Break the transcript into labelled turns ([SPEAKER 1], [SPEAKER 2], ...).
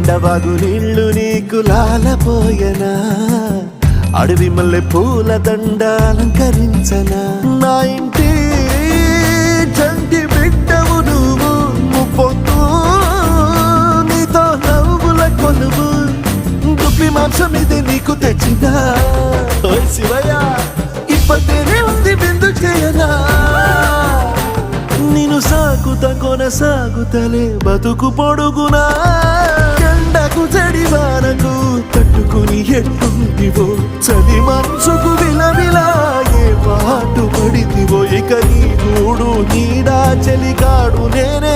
[SPEAKER 1] కొండవాగు నీళ్లు నీకు లాలపోయనా అడవి మల్లె పూల దండ అలంకరించనా నా ఇంటి చంటి బిడ్డవు నువ్వు ముప్పొద్దు నీతో నవ్వుల కొలువు దుప్పి మాంసం ఇది నీకు తెచ్చినా ఓ శివయ్య ఇప్పటినే ఉంది బిందు చేయనా నిన్ను సాగుతా కొనసాగుతలే బతుకు పొడుగునా ఎండకు జడివానకు తట్టుకుని ఎట్టుంటివో చలి మనసుకు విలవిలా ఏ పాటు పడితివో ఇక నీ గూడు నీడా చలికాడు నేనే